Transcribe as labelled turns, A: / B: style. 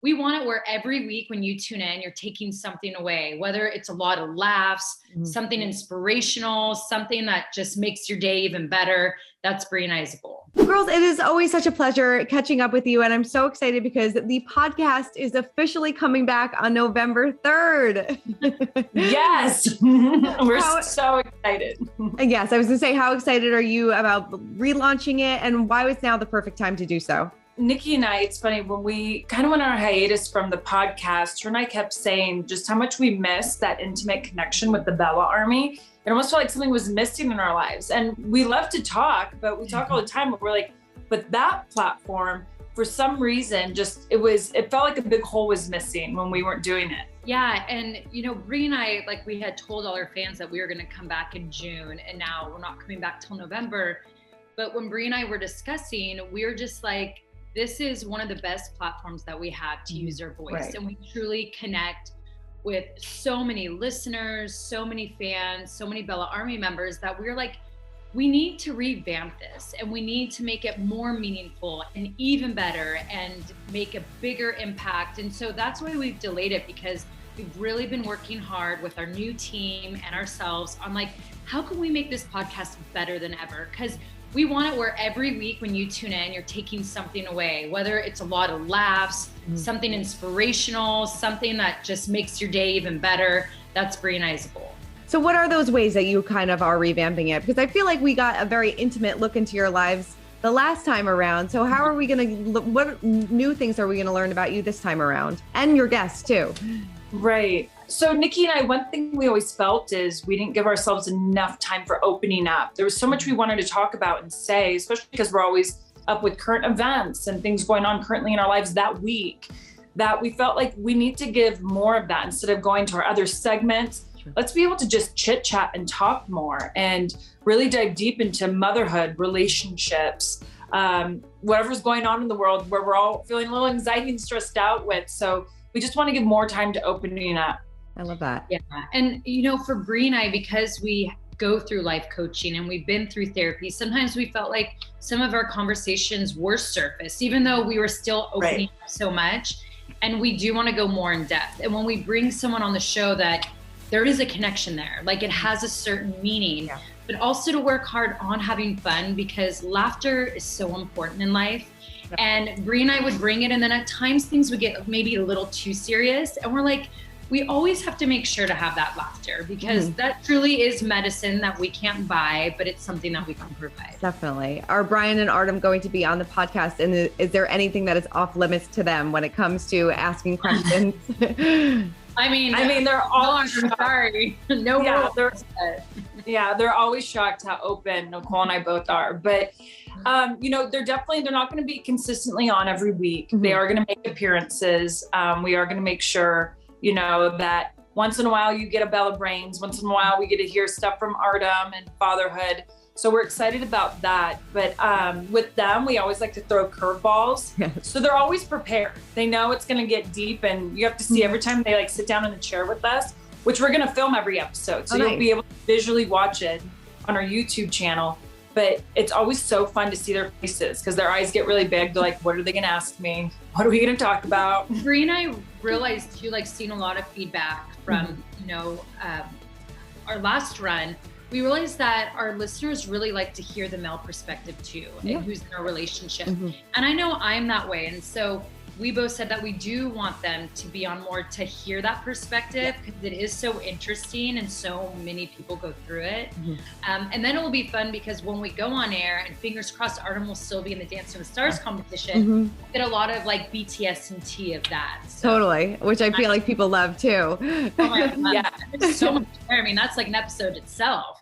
A: we want it where every week when you tune in, you're taking something away, whether it's a lot of laughs, something inspirational, something that just makes your day even better. That's Brie and I's goal.
B: Girls, it is always such a pleasure catching up with you. And I'm so excited because the podcast is officially coming back on November 3rd.
C: Yes. We're so excited.
B: Yes. I was going to say, how excited are you about relaunching it and why was now the perfect time to do so?
C: Nikki and I, it's funny, when we kind of went on our hiatus from the podcast, her and I kept saying just how much we missed that intimate connection with the Bella Army. It almost felt like something was missing in our lives. And we love to talk, but we talk all the time, but we're like, but that platform, for some reason, it felt like a big hole was missing when we weren't doing it.
A: Yeah. And, Brie and I, like we had told all our fans that we were going to come back in June, and now we're not coming back till November. But when Brie and I were discussing, we were just like, this is one of the best platforms that we have to use our voice. Right. And we truly connect with so many listeners, so many fans, so many Bella Army members that we're like, we need to revamp this and we need to make it more meaningful and even better and make a bigger impact. And so that's why we've delayed it, because we've really been working hard with our new team and ourselves on like, how can we make this podcast better than ever? Because we want it where every week when you tune in, you're taking something away, whether it's a lot of laughs, something inspirational, something that just makes your day even better. That's Brie and I's goal.
B: So what are those ways that you kind of are revamping it? Because I feel like we got a very intimate look into your lives the last time around. So how are we going to, what new things are we going to learn about you this time around? And your guests too.
C: Right. So Nikki and I, one thing we always felt is we didn't give ourselves enough time for opening up. There was so much we wanted to talk about and say, especially because we're always up with current events and things going on currently in our lives that week, that we felt like we need to give more of that instead of going to our other segments. Let's be able to just chit chat and talk more and really dive deep into motherhood, relationships, whatever's going on in the world where we're all feeling a little anxiety and stressed out with. So we just want to give more time to opening up.
B: I love that.
A: Yeah. And, for Brie and I, because we go through life coaching and we've been through therapy, sometimes we felt like some of our conversations were surface, even though we were still opening up so much. And we do want to go more in depth. And when we bring someone on the show that there is a connection there, like it has a certain meaning, but also to work hard on having fun, because laughter is so important in life. And Brie and I would bring it. And then at times things would get maybe a little too serious. And we're like, we always have to make sure to have that laughter, because that truly is medicine that we can't buy, but it's something that we can provide.
B: Definitely. Are Bryan and Artem going to be on the podcast? And is there anything that is off limits to them when it comes to asking questions?
A: I mean,
C: they're all
A: sorry. No,
C: they're always shocked how open Nicole and I both are. But they're not going to be consistently on every week. They are going to make appearances. We are going to make sure, that once in a while you get a Bella Brains. Once in a while we get to hear stuff from Artem and fatherhood. So we're excited about that. But with them, we always like to throw curveballs. So they're always prepared. They know it's going to get deep, and you have to see every time they sit down in the chair with us, which we're going to film every episode. So you'll be able to visually watch it on our YouTube channel. But it's always so fun to see their faces, because their eyes get really big. They're like, what are they going to ask me? What are we going to talk about?
A: Brie and I realized too, seeing a lot of feedback from, our last run. We realized that our listeners really like to hear the male perspective too, and who's in a relationship. And I know I'm that way. And so we both said that we do want them to be on more to hear that perspective, because it is so interesting and so many people go through it. And then it will be fun, because when we go on air, and fingers crossed Artem will still be in the Dancing with Stars competition, we'll get a lot of BTS and T of that. So,
B: totally, which I feel like people love too.
A: Oh my God, it's so much better. I mean, that's like an episode itself.